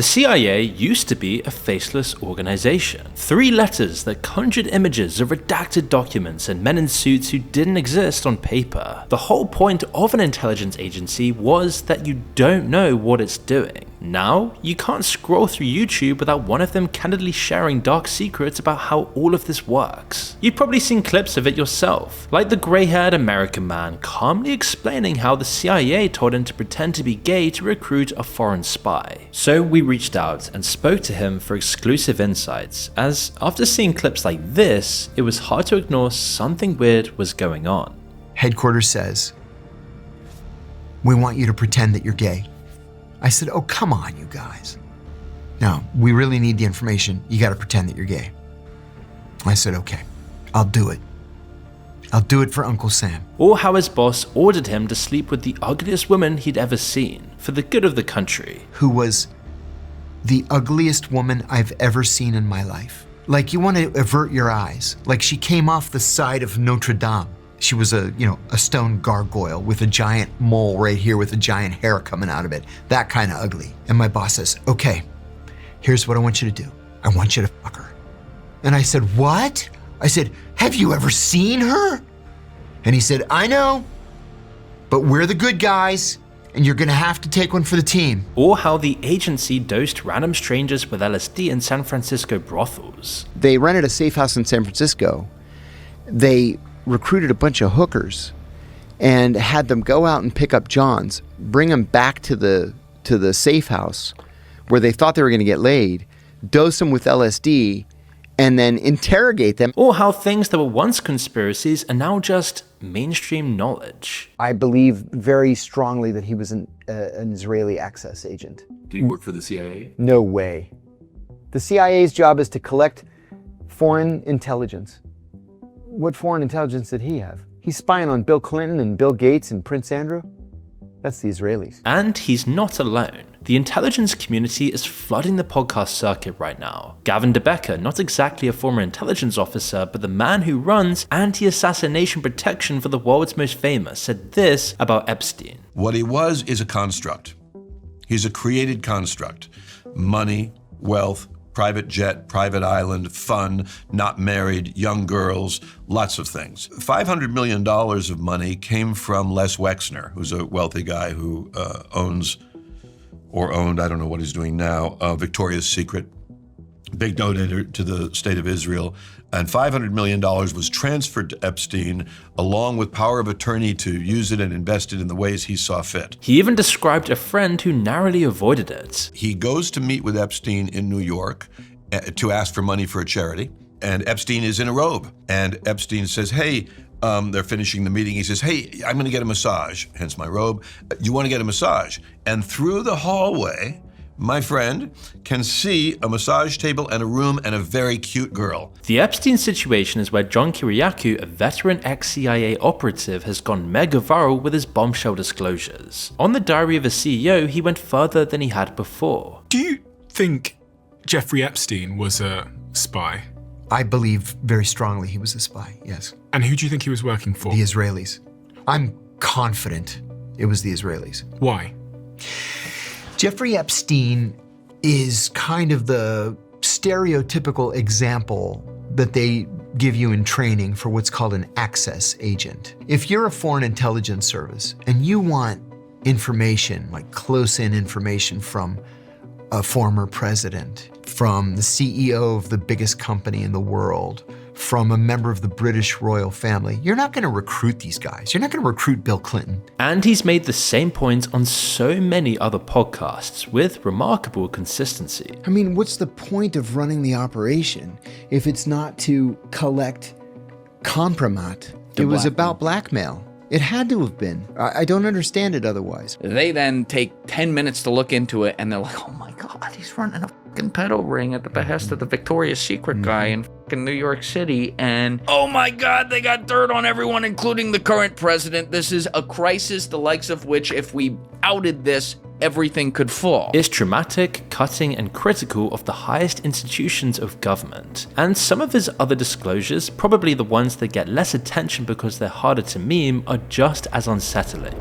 The CIA used to be a faceless organization. 3 letters that conjured images of redacted documents and men in suits who didn't exist on paper. The whole point of an intelligence agency was that you don't know what it's doing. Now, you can't scroll through YouTube without one of them candidly sharing dark secrets about how all of this works. You've probably seen clips of it yourself, like the grey-haired American man calmly explaining how the CIA told him to pretend to be gay to recruit a foreign spy. So we reached out and spoke to him for exclusive insights, as after seeing clips like this, it was hard to ignore something weird was going on. Headquarters says, "We want you to pretend that you're gay." I said, "Oh, come on, you guys. No, we really need the information. You gotta pretend that you're gay." I said, "Okay, I'll do it. I'll do it for Uncle Sam." Or how his boss ordered him to sleep with the ugliest woman he'd ever seen, for the good of the country. Who was the ugliest woman I've ever seen in my life. Like, you want to avert your eyes. Like, she came off the side of Notre Dame. She was a stone gargoyle with a giant mole right here with a giant hair coming out of it. That kind of ugly. And my boss says, "Okay, here's what I want you to do. I want you to fuck her." And I said, "What?" I said, "Have you ever seen her?" And he said, "I know, but we're the good guys, and you're gonna have to take one for the team." Or how the agency dosed random strangers with LSD in San Francisco brothels. They rented a safe house in San Francisco. They recruited a bunch of hookers and had them go out and pick up Johns, bring them back to the safe house where they thought they were going to get laid, dose them with LSD, and then interrogate them. Or how things that were once conspiracies are now just mainstream knowledge. I believe very strongly that he was an Israeli access agent. Did he work for the CIA? No way. The CIA's job is to collect foreign intelligence. What foreign intelligence did he have? He's spying on Bill Clinton and Bill Gates and Prince Andrew. That's the Israelis. And he's not alone. The intelligence community is flooding the podcast circuit right now. Gavin DeBecker, not exactly a former intelligence officer, but the man who runs anti-assassination protection for the world's most famous, said this about Epstein. What he was is a construct. He's a created construct. Money, wealth, private jet, private island, fun, not married, young girls, lots of things. $500 million of money came from Les Wexner, who's a wealthy guy who owned, I don't know what he's doing now, Victoria's Secret, big donator to the state of Israel. And $500 million was transferred to Epstein along with power of attorney to use it and invest it in the ways he saw fit. He even described a friend who narrowly avoided it. He goes to meet with Epstein in New York to ask for money for a charity. And Epstein is in a robe. And Epstein says, "Hey," they're finishing the meeting. He says, "Hey, I'm going to get a massage," hence my robe. "You want to get a massage?" And through the hallway, my friend can see a massage table and a room and a very cute girl. The Epstein situation is where John Kiriakou, a veteran ex-CIA operative, has gone mega viral with his bombshell disclosures. On the Diary of a CEO, he went further than he had before. Do you think Jeffrey Epstein was a spy? I believe very strongly he was a spy, yes. And who do you think he was working for? The Israelis. I'm confident it was the Israelis. Why? Jeffrey Epstein is kind of the stereotypical example that they give you in training for what's called an access agent. If you're a foreign intelligence service and you want information, like close-in information from a former president, from the CEO of the biggest company in the world, from a member of the British royal family, you're not going to recruit these guys. You're not going to recruit Bill Clinton. And he's made the same points on so many other podcasts with remarkable consistency. I mean, what's the point of running the operation if it's not to collect compromat? It was about blackmail. It had to have been. I don't understand it otherwise. They then take 10 minutes to look into it, and they're like, "Oh my God, he's running a fucking pedo ring at the behest of the Victoria's Secret guy in fucking New York City." And oh my God, they got dirt on everyone, including the current president. This is a crisis the likes of which, if we outed this, everything could fall. It's dramatic, cutting, and critical of the highest institutions of government. And some of his other disclosures, probably the ones that get less attention because they're harder to meme, are just as unsettling.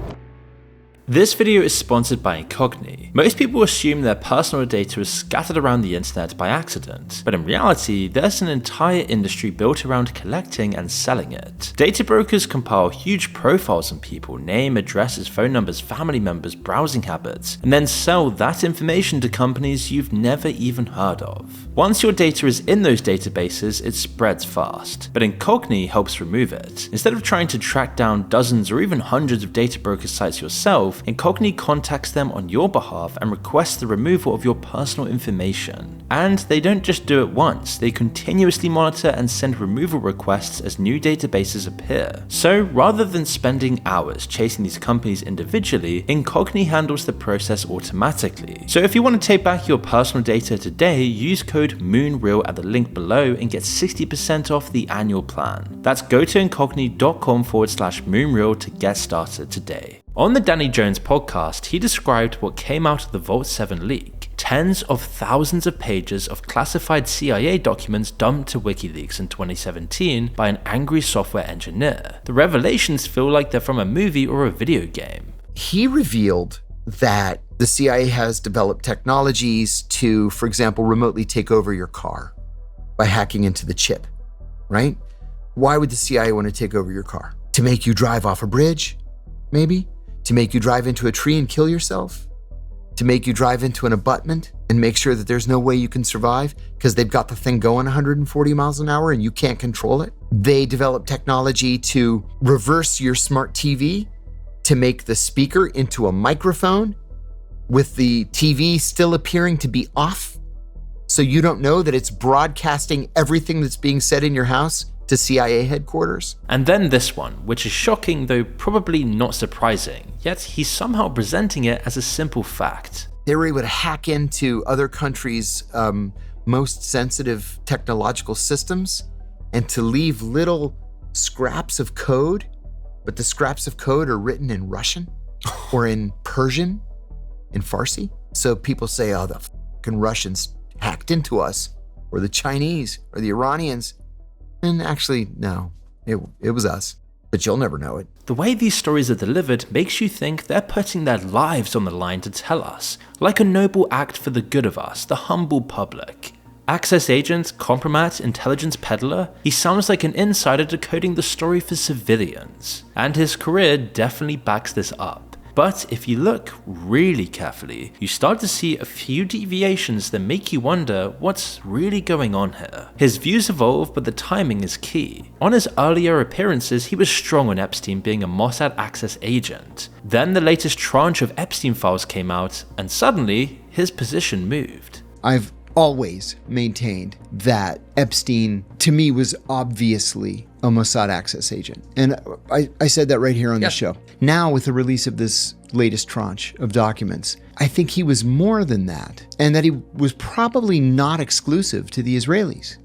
This video is sponsored by Incogni. Most people assume their personal data is scattered around the internet by accident, but in reality, there's an entire industry built around collecting and selling it. Data brokers compile huge profiles on people, name, addresses, phone numbers, family members, browsing habits, and then sell that information to companies you've never even heard of. Once your data is in those databases, it spreads fast, but Incogni helps remove it. Instead of trying to track down dozens or even hundreds of data broker sites yourself, Incogni contacts them on your behalf and requests the removal of your personal information. And they don't just do it once, they continuously monitor and send removal requests as new databases appear. So rather than spending hours chasing these companies individually, Incogni handles the process automatically. So if you want to take back your personal data today, use code MOONREAL at the link below and get 60% off the annual plan. That's go to incogni.com/moonreal to get started today. On the Danny Jones podcast, he described what came out of the Vault 7 leak. Tens of thousands of pages of classified CIA documents dumped to WikiLeaks in 2017 by an angry software engineer. The revelations feel like they're from a movie or a video game. He revealed that the CIA has developed technologies to, for example, remotely take over your car by hacking into the chip, right? Why would the CIA want to take over your car? To make you drive off a bridge, maybe? To make you drive into a tree and kill yourself? To make you drive into an abutment and make sure that there's no way you can survive because they've got the thing going 140 miles an hour and you can't control it? They developed technology to reverse your smart TV to make the speaker into a microphone with the TV still appearing to be off so you don't know that it's broadcasting everything that's being said in your house to CIA headquarters. And then this one, which is shocking though probably not surprising, yet he's somehow presenting it as a simple fact. They were able to hack into other countries' most sensitive technological systems and to leave little scraps of code, but the scraps of code are written in Russian or in Persian, in Farsi. So people say, oh, the fucking Russians hacked into us, or the Chinese, or the Iranians. And actually, no, it was us, but you'll never know it. The way these stories are delivered makes you think they're putting their lives on the line to tell us, like a noble act for the good of us, the humble public. Access agent, compromat, intelligence peddler, he sounds like an insider decoding the story for civilians. And his career definitely backs this up. But if you look really carefully, you start to see a few deviations that make you wonder what's really going on here. His views evolve, but the timing is key. On his earlier appearances, he was strong on Epstein being a Mossad access agent. Then the latest tranche of Epstein files came out, and suddenly, his position moved. I've always maintained that Epstein, to me, was obviously a Mossad access agent. And I said that right here on the show. Now, with the release of this latest tranche of documents, I think he was more than that, and that he was probably not exclusive to the Israelis.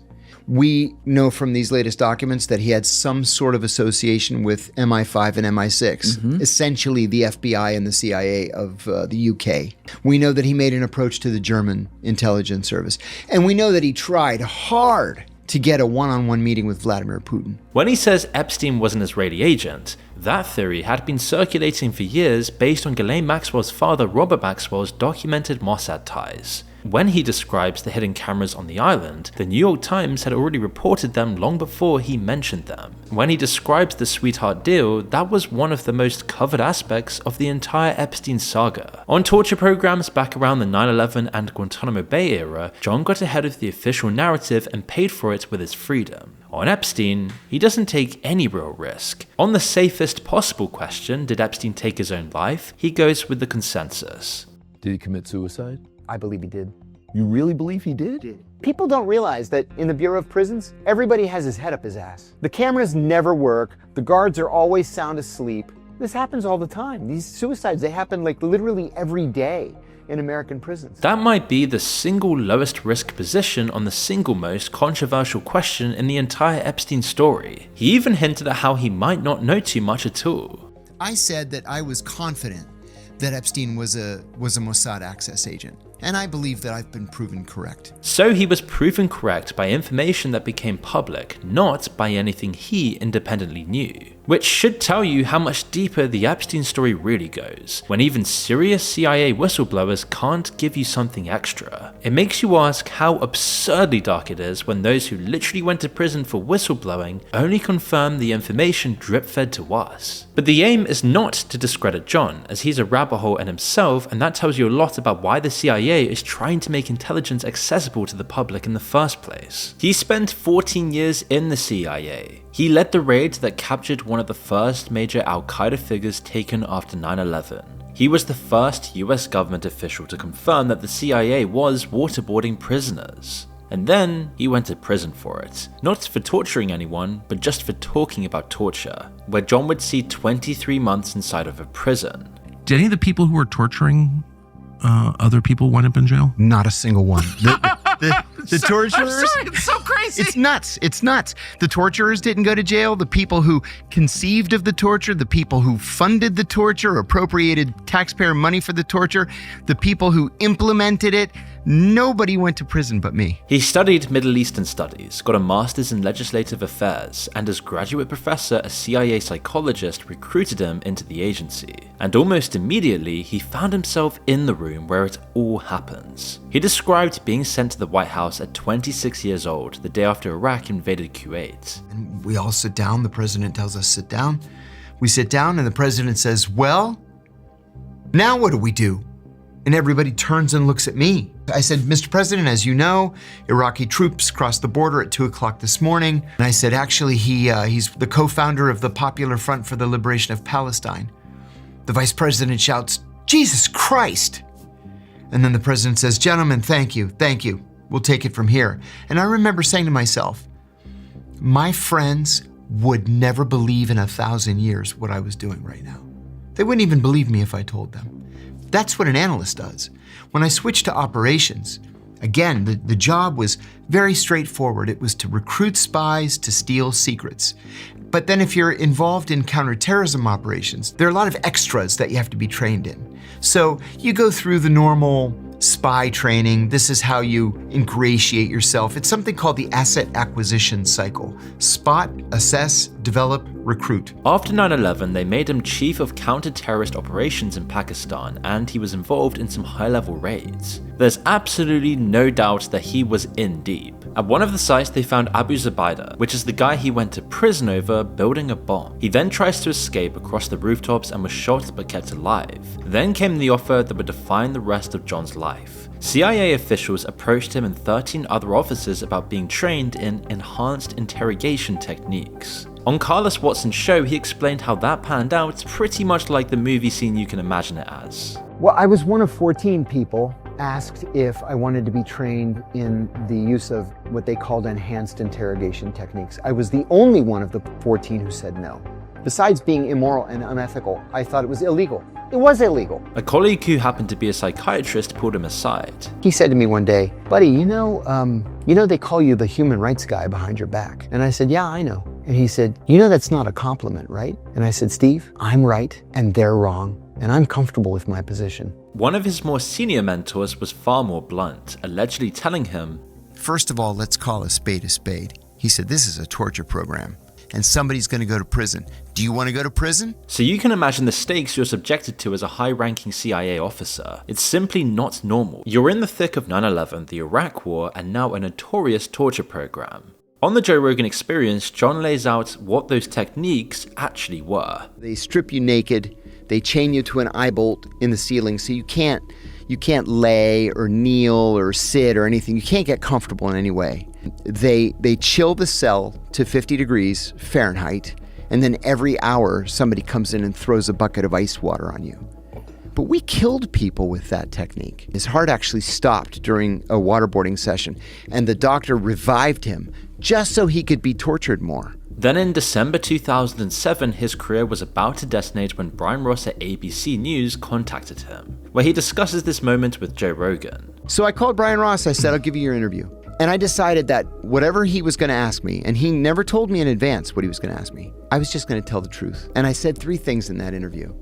We know from these latest documents that he had some sort of association with MI5 and MI6, essentially the FBI and the CIA of the UK. We know that he made an approach to the German intelligence service. And we know that he tried hard to get a one-on-one meeting with Vladimir Putin. When he says Epstein was an Israeli agent, that theory had been circulating for years based on Ghislaine Maxwell's father Robert Maxwell's documented Mossad ties. When he describes the hidden cameras on the island, the New York Times had already reported them long before he mentioned them. When he describes the sweetheart deal, that was one of the most covered aspects of the entire Epstein saga. On torture programs back around the 9/11 and Guantanamo Bay era, John got ahead of the official narrative and paid for it with his freedom. On Epstein, he doesn't take any real risk. On the safest possible question, did Epstein take his own life, he goes with the consensus. Did he commit suicide? I believe he did. You really believe he did? People don't realize that in the Bureau of Prisons, everybody has his head up his ass. The cameras never work. The guards are always sound asleep. This happens all the time. These suicides, they happen like literally every day in American prisons. That might be the single lowest risk position on the single most controversial question in the entire Epstein story. He even hinted at how he might not know too much at all. I said that I was confident that Epstein was a Mossad access agent, and I believe that I've been proven correct. So he was proven correct by information that became public, not by anything he independently knew. Which should tell you how much deeper the Epstein story really goes, when even serious CIA whistleblowers can't give you something extra. It makes you ask how absurdly dark it is when those who literally went to prison for whistleblowing only confirm the information drip-fed to us. But the aim is not to discredit John, as he's a rabbit hole in himself, and that tells you a lot about why the CIA is trying to make intelligence accessible to the public in the first place. He spent 14 years in the CIA. He led the raid that captured one of the first major Al-Qaeda figures taken after 9/11. He was the first US government official to confirm that the CIA was waterboarding prisoners. And then he went to prison for it. Not for torturing anyone, but just for talking about torture, where John would see 23 months inside of a prison. Did any of the people who were torturing other people wind up in jail? Not a single one. The torturers. I'm sorry, it's so crazy. It's nuts. It's nuts. The torturers didn't go to jail. The people who conceived of the torture, the people who funded the torture, appropriated taxpayer money for the torture, the people who implemented it, nobody went to prison but me. He studied Middle Eastern studies, got a master's in legislative affairs, and as graduate professor, a CIA psychologist recruited him into the agency. And almost immediately, he found himself in the room where it all happens. He described being sent to the White House at 26 years old, the day after Iraq invaded Kuwait. And we all sit down. The president tells us, sit down. We sit down and the president says, well, now what do we do? And everybody turns and looks at me. I said, Mr. President, as you know, Iraqi troops crossed the border at 2 o'clock this morning. And I said, actually, he's the co-founder of the Popular Front for the Liberation of Palestine. The vice president shouts, Jesus Christ! And then the president says, gentlemen, thank you. We'll take it from here. And I remember saying to myself, my friends would never believe in 1,000 years what I was doing right now. They wouldn't even believe me if I told them. That's what an analyst does. When I switched to operations, again, the job was very straightforward. It was to recruit spies to steal secrets. But then if you're involved in counterterrorism operations, there are a lot of extras that you have to be trained in. So you go through the normal spy training. This is how you ingratiate yourself. It's something called the asset acquisition cycle. Spot, assess, develop, recruit. After 9/11, they made him chief of counter-terrorist operations in Pakistan, and he was involved in some high-level raids. There's absolutely no doubt that he was in deep. At one of the sites, they found Abu Zubaydah, which is the guy he went to prison over building a bomb. He then tries to escape across the rooftops and was shot but kept alive. Then came the offer that would define the rest of John's life. CIA officials approached him and 13 other officers about being trained in enhanced interrogation techniques. On Carlos Watson's show, he explained how that panned out pretty much like the movie scene you can imagine it as. Well, I was one of 14 people asked if I wanted to be trained in the use of what they called enhanced interrogation techniques. I was the only one of the 14 who said no. Besides being immoral and unethical, I thought it was illegal. It was illegal. A colleague who happened to be a psychiatrist pulled him aside. He said to me one day, buddy, you know they call you the human rights guy behind your back. And I said, yeah, I know. And he said, you know that's not a compliment, right? And I said, Steve, I'm right and they're wrong, and I'm comfortable with my position. One of his more senior mentors was far more blunt, allegedly telling him, first of all, let's call a spade a spade. He said, this is a torture program, and somebody's going to go to prison. Do you want to go to prison? So you can imagine the stakes you're subjected to as a high-ranking CIA officer. It's simply not normal. You're in the thick of 9/11, the Iraq War, and now a notorious torture program. On the Joe Rogan Experience, John lays out what those techniques actually were. They strip you naked. They chain you to an eye bolt in the ceiling, so you can't lay or kneel or sit or anything. You can't get comfortable in any way. They chill the cell to 50 degrees Fahrenheit, and then every hour somebody comes in and throws a bucket of ice water on you. But we killed people with that technique. His heart actually stopped during a waterboarding session, and the doctor revived him just so he could be tortured more. Then in December 2007, his career was about to detonate when Brian Ross at ABC News contacted him, where he discusses this moment with Joe Rogan. So I called Brian Ross, I said, I'll give you your interview. And I decided that whatever he was going to ask me, and he never told me in advance what he was going to ask me, I was just going to tell the truth. And I said 3 things in that interview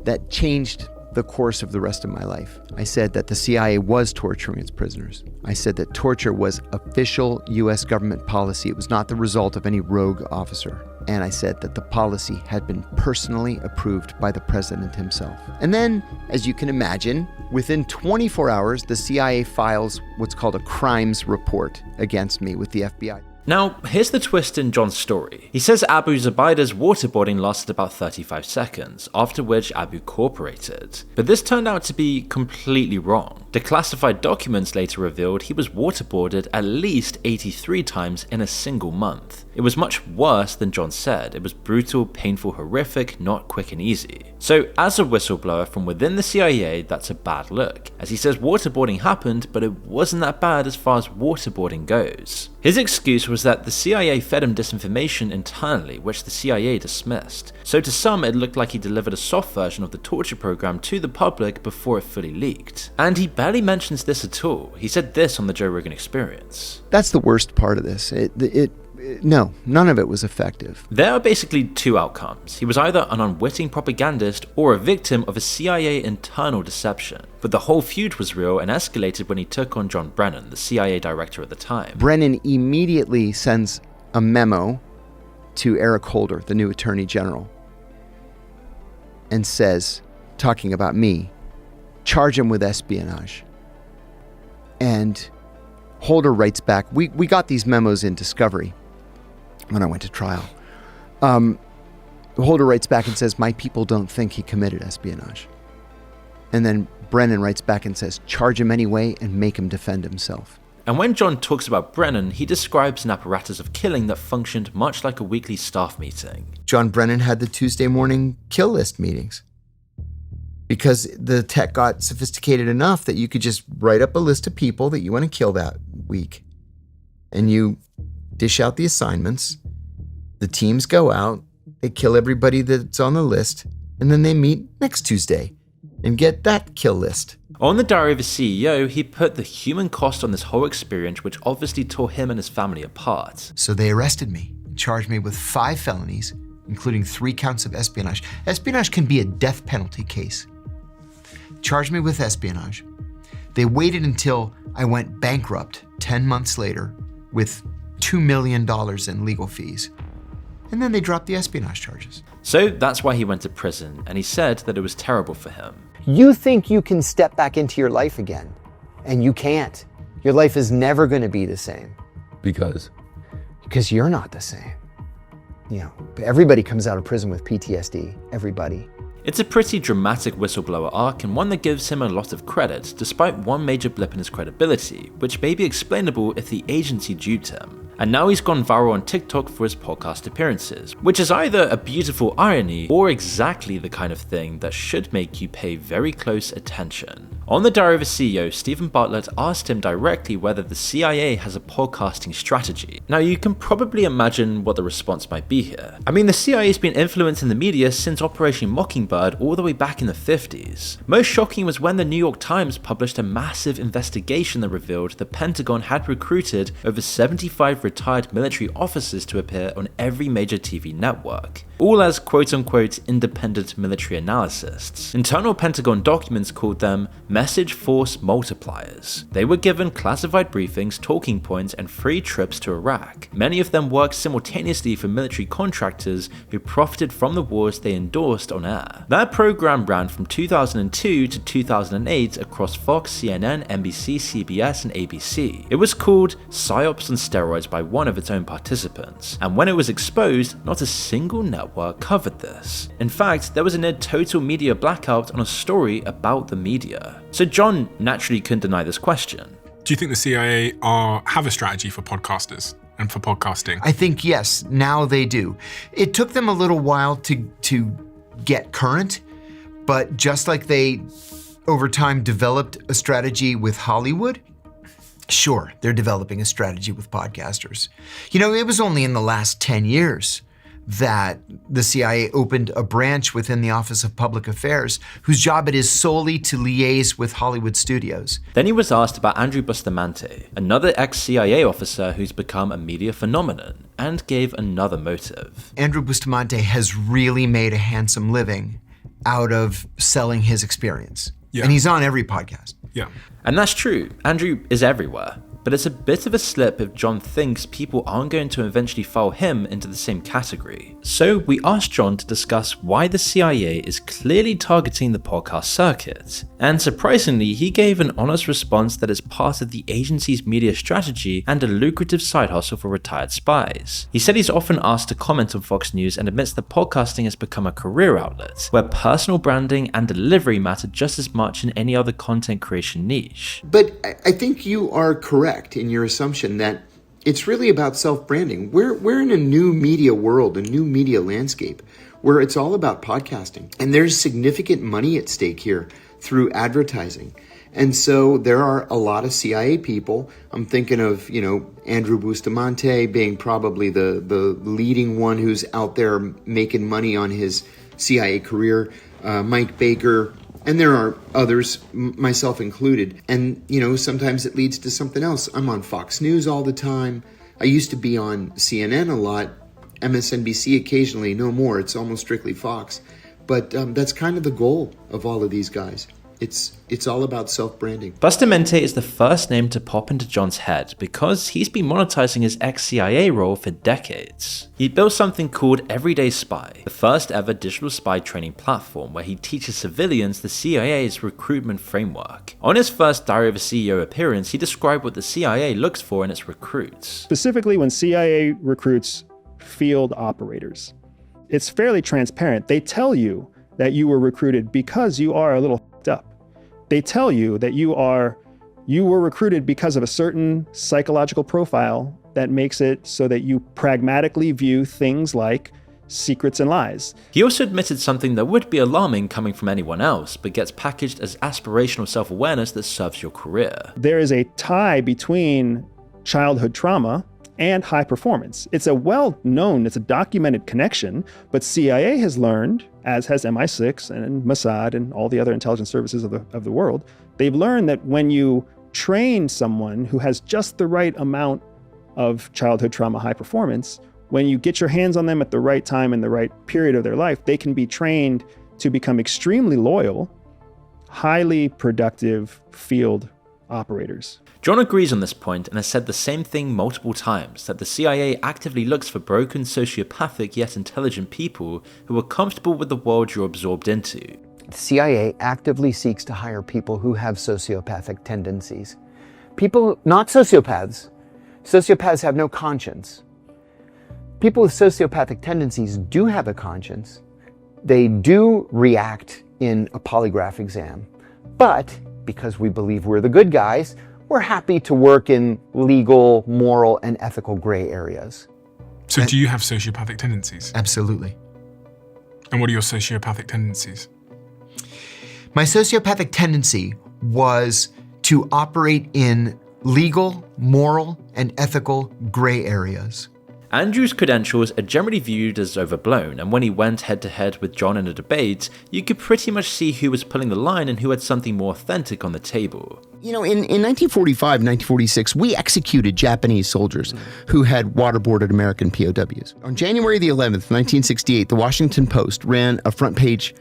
that changed the course of the rest of my life. I said that the CIA was torturing its prisoners. I said that torture was official US government policy. It was not the result of any rogue officer. And I said that the policy had been personally approved by the president himself. And then, as you can imagine, within 24 hours, the CIA files what's called a crimes report against me with the FBI. Now, here's the twist in John's story. He says Abu Zubaydah's waterboarding lasted about 35 seconds, after which Abu cooperated. But this turned out to be completely wrong. Declassified documents later revealed he was waterboarded at least 83 times in a single month. It was much worse than John said. It was brutal, painful, horrific, not quick and easy. So, as a whistleblower from within the CIA, that's a bad look. As he says, waterboarding happened, but it wasn't that bad as far as waterboarding goes. His excuse was that the CIA fed him disinformation internally, which the CIA dismissed. So to some, it looked like he delivered a soft version of the torture program to the public before it fully leaked. And he barely mentions this at all. He said this on the Joe Rogan Experience. That's the worst part of this. No, none of it was effective. There are basically two outcomes. He was either an unwitting propagandist or a victim of a CIA internal deception. But the whole feud was real and escalated when he took on John Brennan, the CIA director at the time. Brennan immediately sends a memo to Eric Holder, the new attorney general, and says, talking about me, charge him with espionage. And Holder writes back, we got these memos in discovery when I went to trial. Holder writes back and says, my people don't think he committed espionage. And then Brennan writes back and says, charge him anyway and make him defend himself. And when John talks about Brennan, he describes an apparatus of killing that functioned much like a weekly staff meeting. John Brennan had the Tuesday morning kill list meetings because the tech got sophisticated enough that you could just write up a list of people that you want to kill that week. And you dish out the assignments. The teams go out, they kill everybody that's on the list, and then they meet next Tuesday and get that kill list. On the diary of a CEO, he put the human cost on this whole experience, which obviously tore him and his family apart. So they arrested me and charged me with 5 felonies, including 3 counts of espionage. Espionage can be a death penalty case. Charged me with espionage. They waited until I went bankrupt 10 months later with $2 million in legal fees. And then they dropped the espionage charges. So that's why he went to prison, and he said that it was terrible for him. You think you can step back into your life again, and you can't. Your life is never going to be the same. Because? Because you're not the same. You know, everybody comes out of prison with PTSD. Everybody. It's a pretty dramatic whistleblower arc and one that gives him a lot of credit, despite one major blip in his credibility, which may be explainable if the agency duped him. And now he's gone viral on TikTok for his podcast appearances, which is either a beautiful irony or exactly the kind of thing that should make you pay very close attention. On the Diary of a CEO, Stephen Bartlett asked him directly whether the CIA has a podcasting strategy. Now you can probably imagine what the response might be here. I mean, the CIA's been influencing the media since Operation Mockingbird all the way back in the 50s. Most shocking was when the New York Times published a massive investigation that revealed the Pentagon had recruited over 75 retired military officers to appear on every major TV network, all as quote-unquote independent military analysts. Internal Pentagon documents called them message force multipliers. They were given classified briefings, talking points, and free trips to Iraq. Many of them worked simultaneously for military contractors who profited from the wars they endorsed on air. That program ran from 2002 to 2008 across Fox, CNN, NBC, CBS, and ABC. It was called PSYOPs on Steroids by one of its own participants, and when it was exposed, not a single network covered this. In fact, there was a near total media blackout on a story about the media. So John naturally couldn't deny this question. Do you think the CIA have a strategy for podcasters and for podcasting? I think yes, now they do. It took them a little while to get current, but just like they over time developed a strategy with Hollywood, sure, they're developing a strategy with podcasters. You know, it was only in the last 10 years that the CIA opened a branch within the Office of Public Affairs whose job it is solely to liaise with Hollywood studios. Then he was asked about Andrew Bustamante, another ex-CIA officer who's become a media phenomenon, and gave another motive. Andrew Bustamante has really made a handsome living out of selling his experience. Yeah. And he's on every podcast. Yeah. And that's true. Andrew is everywhere. but it's a bit of a slip if John thinks people aren't going to eventually file him into the same category. So we asked John to discuss why the CIA is clearly targeting the podcast circuit, and surprisingly he gave an honest response that is part of the agency's media strategy and a lucrative side hustle for retired spies. He said he's often asked to comment on Fox News and admits that podcasting has become a career outlet, where personal branding and delivery matter just as much in any other content creation niche. But I think you are correct in your assumption that it's really about self-branding. We're in a new media world, a new media landscape, where it's all about podcasting. And there's significant money at stake here through advertising. And so there are a lot of CIA people. I'm thinking of, Andrew Bustamante being probably the leading one who's out there making money on his CIA career, Mike Baker, and there are others, myself included. And, sometimes it leads to something else. I'm on Fox News all the time. I used to be on CNN a lot, MSNBC occasionally, no more. It's almost strictly Fox. But that's kind of the goal of all of these guys. It's all about self-branding. Bustamante is the first name to pop into John's head because he's been monetizing his ex-CIA role for decades. He built something called Everyday Spy, the first ever digital spy training platform where he teaches civilians the CIA's recruitment framework. On his first Diary of a CEO appearance, he described what the CIA looks for in its recruits. Specifically when CIA recruits field operators, it's fairly transparent. They tell you that you were recruited because you are a little f***ed up. They tell you that you were recruited because of a certain psychological profile that makes it so that you pragmatically view things like secrets and lies. He also admitted something that would be alarming coming from anyone else, but gets packaged as aspirational self-awareness that serves your career. There is a tie between childhood trauma and high performance. It's a documented connection, but CIA has learned, as has MI6 and Mossad and all the other intelligence services of the world, they've learned that when you train someone who has just the right amount of childhood trauma high performance, when you get your hands on them at the right time in the right period of their life, they can be trained to become extremely loyal, highly productive field operators. John agrees on this point and has said the same thing multiple times, that the CIA actively looks for broken, sociopathic yet intelligent people who are comfortable with the world you're absorbed into. The CIA actively seeks to hire people who have sociopathic tendencies. People, not sociopaths. Sociopaths have no conscience. People with sociopathic tendencies do have a conscience. They do react in a polygraph exam. But because we believe we're the good guys, we're happy to work in legal, moral, and ethical gray areas. So do you have sociopathic tendencies? Absolutely. And what are your sociopathic tendencies? My sociopathic tendency was to operate in legal, moral, and ethical gray areas. Andrew's credentials are generally viewed as overblown, and when he went head-to-head with John in a debate, you could pretty much see who was pulling the line and who had something more authentic on the table. In 1945, 1946, we executed Japanese soldiers who had waterboarded American POWs. On January the 11th, 1968, the Washington Post ran a front-page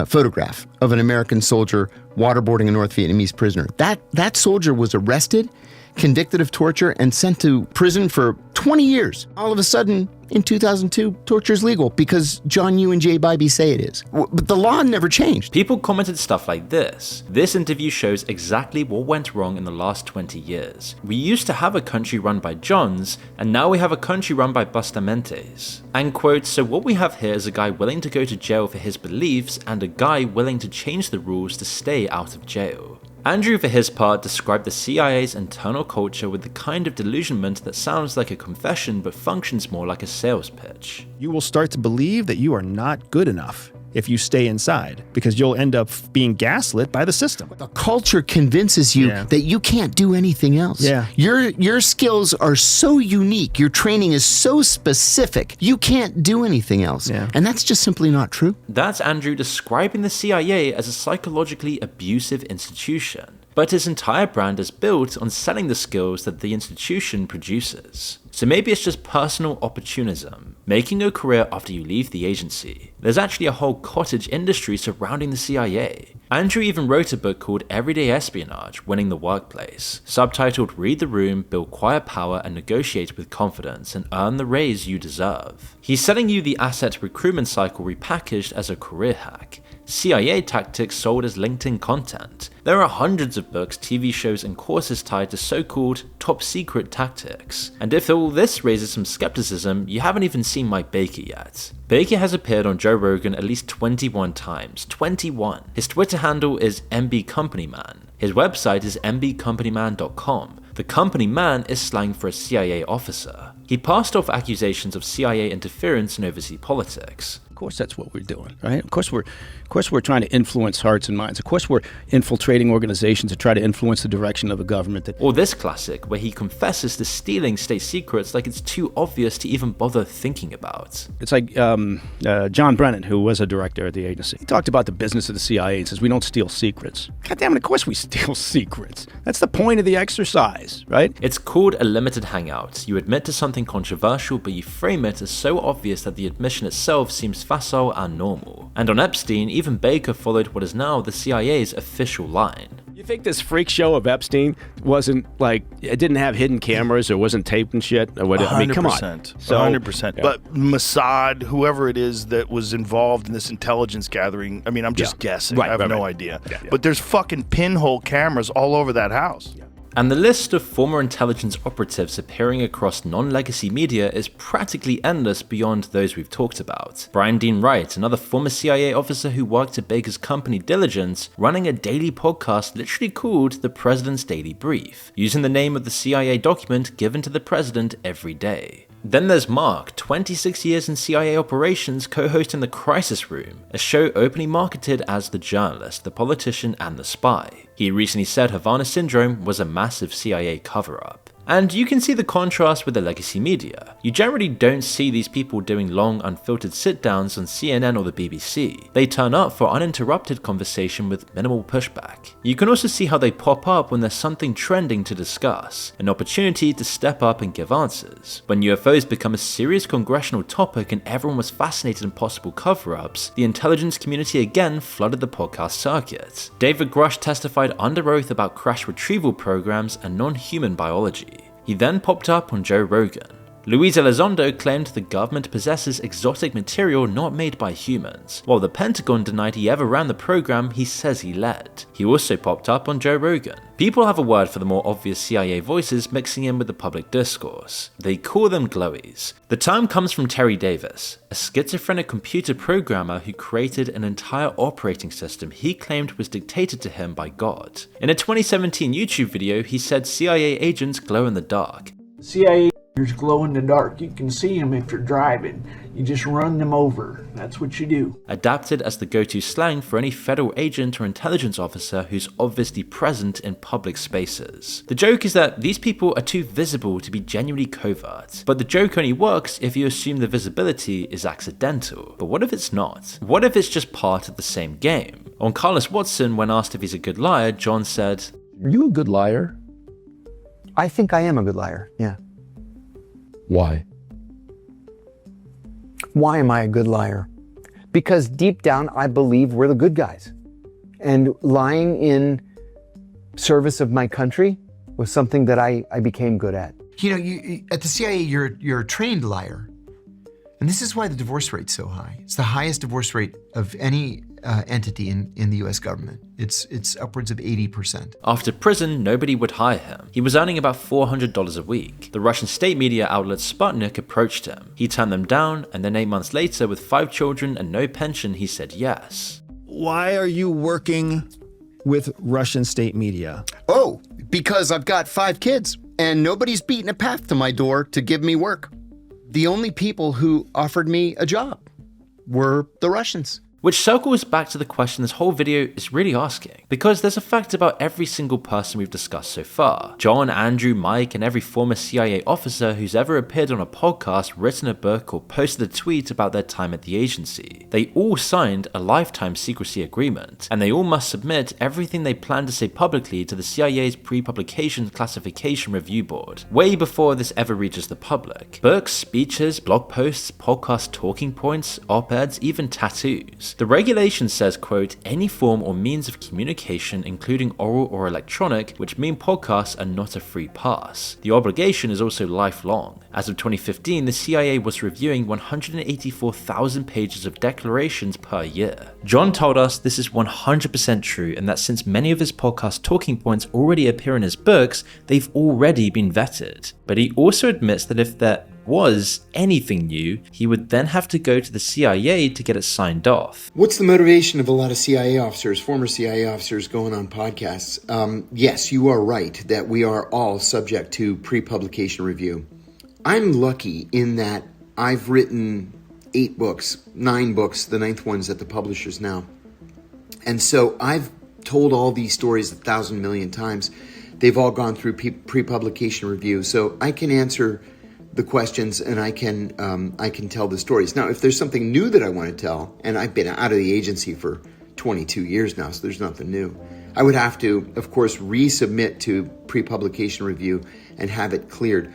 photograph of an American soldier waterboarding a North Vietnamese prisoner. That soldier was arrested, convicted of torture, and sent to prison for 20 years. All of a sudden, in 2002, torture is legal because John Yoo and Jay Bybee say it is. But the law never changed. People commented stuff like this. This interview shows exactly what went wrong in the last 20 years. We used to have a country run by Johns, and now we have a country run by Bustamentes. And quote, so what we have here is a guy willing to go to jail for his beliefs and a guy willing to change the rules to stay out of jail. Andrew, for his part, described the CIA's internal culture with the kind of delusionment that sounds like a confession but functions more like a sales pitch. You will start to believe that you are not good enough if you stay inside, because you'll end up being gaslit by the system. The culture convinces you that you can't do anything else. Yeah. Your skills are so unique, your training is so specific, you can't do anything else. Yeah. And that's just simply not true. That's Andrew describing the CIA as a psychologically abusive institution. but its entire brand is built on selling the skills that the institution produces. So maybe it's just personal opportunism, making a career after you leave the agency. There's actually a whole cottage industry surrounding the CIA. Andrew even wrote a book called Everyday Espionage, Winning the Workplace, subtitled Read the Room, Build Quiet Power, and Negotiate with Confidence, and Earn the Raise You Deserve. He's selling you the asset recruitment cycle repackaged as a career hack. CIA tactics sold as LinkedIn content. There are hundreds of books, TV shows, and courses tied to so-called top secret tactics. And if all this raises some skepticism, you haven't even seen Mike Baker yet. Baker has appeared on Joe Rogan at least 21 times. 21! His Twitter handle is mbcompanyman. His website is mbcompanyman.com. The company man is slang for a CIA officer. He passed off accusations of CIA interference in overseas politics. Of course that's what we're doing, right? Of course we're trying to influence hearts and minds. Of course we're infiltrating organizations to try to influence the direction of a government. Or this classic, where he confesses to stealing state secrets like it's too obvious to even bother thinking about. It's like John Brennan, who was a director at the agency. He talked about the business of the CIA and says, we don't steal secrets. God damn it, of course we steal secrets. That's the point of the exercise, right? It's called a limited hangout. You admit to something controversial, but you frame it as so obvious that the admission itself seems facile and normal. And on Epstein, even Baker followed what is now the CIA's official line. You think this freak show of Epstein wasn't like, it didn't have hidden cameras or wasn't taped and shit? Or what? 100%. I mean, come on. So, 100%. Yeah. But Mossad, whoever it is that was involved in this intelligence gathering, I mean, I'm just guessing. Right, I have no idea. Yeah. But there's fucking pinhole cameras all over that house. Yeah. And the list of former intelligence operatives appearing across non-legacy media is practically endless beyond those we've talked about. Brian Dean Wright, another former CIA officer who worked at Baker's company Diligence, running a daily podcast literally called The President's Daily Brief, using the name of the CIA document given to the president every day. Then there's Mark, 26 years in CIA operations, co-hosting The Crisis Room, a show openly marketed as the journalist, the politician, and the spy. He recently said Havana Syndrome was a massive CIA cover-up. And you can see the contrast with the legacy media. You generally don't see these people doing long, unfiltered sit-downs on CNN or the BBC. They turn up for uninterrupted conversation with minimal pushback. You can also see how they pop up when there's something trending to discuss, an opportunity to step up and give answers. When UFOs become a serious congressional topic and everyone was fascinated in possible cover-ups, the intelligence community again flooded the podcast circuit. David Grush testified under oath about crash retrieval programs and non-human biology. He then popped up on Joe Rogan. Luis Elizondo claimed the government possesses exotic material not made by humans, while the Pentagon denied he ever ran the program he says he led. He also popped up on Joe Rogan. People have a word for the more obvious CIA voices mixing in with the public discourse. They call them glowies. The term comes from Terry Davis, a schizophrenic computer programmer who created an entire operating system he claimed was dictated to him by God. In a 2017 YouTube video, he said CIA agents glow in the dark. CIA glow in the dark. You can see them if you're driving. You just run them over. That's what you do. Adapted as the go-to slang for any federal agent or intelligence officer who's obviously present in public spaces. The joke is that these people are too visible to be genuinely covert, but the joke only works if you assume the visibility is accidental. But what if it's not? What if it's just part of the same game? On Carlos Watson, when asked if he's a good liar, John said, "Are you a good liar?" I think I am a good liar, yeah. Why? Why am I a good liar? Because deep down, I believe we're the good guys. And lying in service of my country was something that I became good at. You know, at the CIA, you're a trained liar. And this is why the divorce rate's so high. It's the highest divorce rate of any entity in the US government. It's upwards of 80%. After prison, nobody would hire him. He was earning about $400 a week. The Russian state media outlet Sputnik approached him. He turned them down, and then 8 months later, with 5 children and no pension, he said yes. Why are you working with Russian state media? Oh, because I've got 5 kids, and nobody's beaten a path to my door to give me work. The only people who offered me a job were the Russians. Which circles back to the question this whole video is really asking, because there's a fact about every single person we've discussed so far. John, Andrew, Mike, and every former CIA officer who's ever appeared on a podcast, written a book, or posted a tweet about their time at the agency. They all signed a lifetime secrecy agreement, and they all must submit everything they plan to say publicly to the CIA's pre-publication classification review board, way before this ever reaches the public. Books, speeches, blog posts, podcast talking points, op-eds, even tattoos. The regulation says, quote, any form or means of communication, including oral or electronic, which mean podcasts are not a free pass. The obligation is also lifelong. As of 2015, the CIA was reviewing 184,000 pages of declarations per year. John told us this is 100% true, and that since many of his podcast talking points already appear in his books, they've already been vetted. But he also admits that if there was anything new, he would then have to go to the CIA to get it signed off. What's the motivation of a lot of CIA officers, former CIA officers, going on podcasts? Yes, you are right that we are all subject to pre-publication review. I'm lucky in that I've written 8 books, 9 books, the 9th one's at the publishers now. And so I've told all these stories 1,000 million times. They've all gone through pre-publication review, so I can answer the questions and I can tell the stories. Now, if there's something new that I want to tell, and I've been out of the agency for 22 years now, so there's nothing new, I would have to, of course, resubmit to pre-publication review and have it cleared.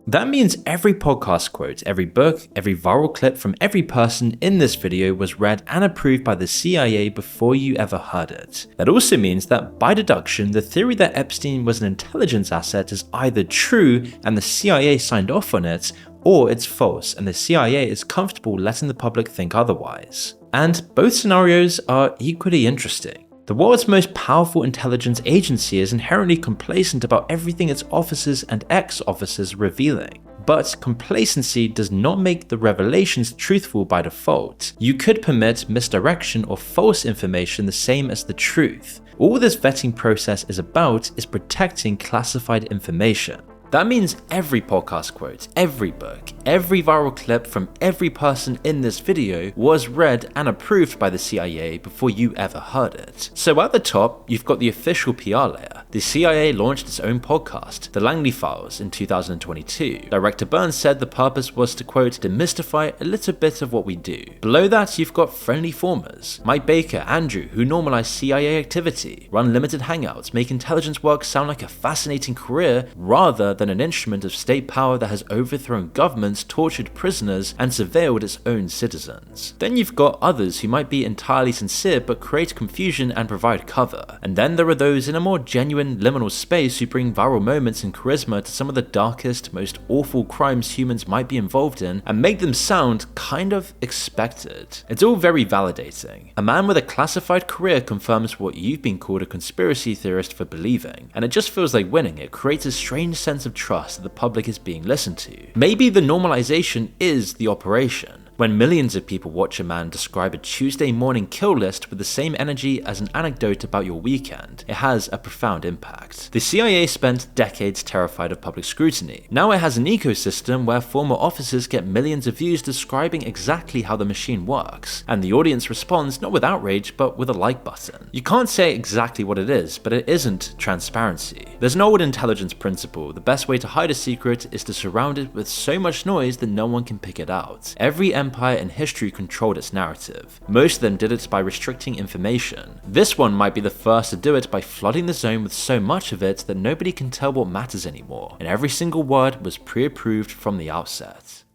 That means every podcast quote, every book, every viral clip from every person in this video was read and approved by the CIA before you ever heard it. That also means that, by deduction, the theory that Epstein was an intelligence asset is either true and the CIA signed off on it, or it's false and the CIA is comfortable letting the public think otherwise. And both scenarios are equally interesting. The world's most powerful intelligence agency is inherently complacent about everything its officers and ex-officers are revealing. But complacency does not make the revelations truthful by default. You could permit misdirection or false information the same as the truth. All this vetting process is about is protecting classified information. That means every podcast quote, every book, every viral clip from every person in this video was read and approved by the CIA before you ever heard it. So at the top, you've got the official PR layer. The CIA launched its own podcast, The Langley Files, in 2022. Director Burns said the purpose was to, quote, demystify a little bit of what we do. Below that, you've got friendly formers. Mike Baker, Andrew, who normalize CIA activity, run limited hangouts, make intelligence work sound like a fascinating career rather than an instrument of state power that has overthrown governments, tortured prisoners, and surveilled its own citizens. Then you've got others who might be entirely sincere but create confusion and provide cover. And then there are those in a more genuine liminal space who bring viral moments and charisma to some of the darkest, most awful crimes humans might be involved in and make them sound kind of expected. It's all very validating. A man with a classified career confirms what you've been called a conspiracy theorist for believing, and it just feels like winning. It creates a strange sense of trust that the public is being listened to. Maybe the normalization is the operation. When millions of people watch a man describe a Tuesday morning kill list with the same energy as an anecdote about your weekend, it has a profound impact. The CIA spent decades terrified of public scrutiny. Now it has an ecosystem where former officers get millions of views describing exactly how the machine works, and the audience responds not with outrage but with a like button. You can't say exactly what it is, but it isn't transparency. There's an old intelligence principle: the best way to hide a secret is to surround it with so much noise that no one can pick it out. Every empire in history controlled its narrative. Most of them did it by restricting information. This one might be the first to do it by flooding the zone with so much of it that nobody can tell what matters anymore, and every single word was pre-approved from the outset.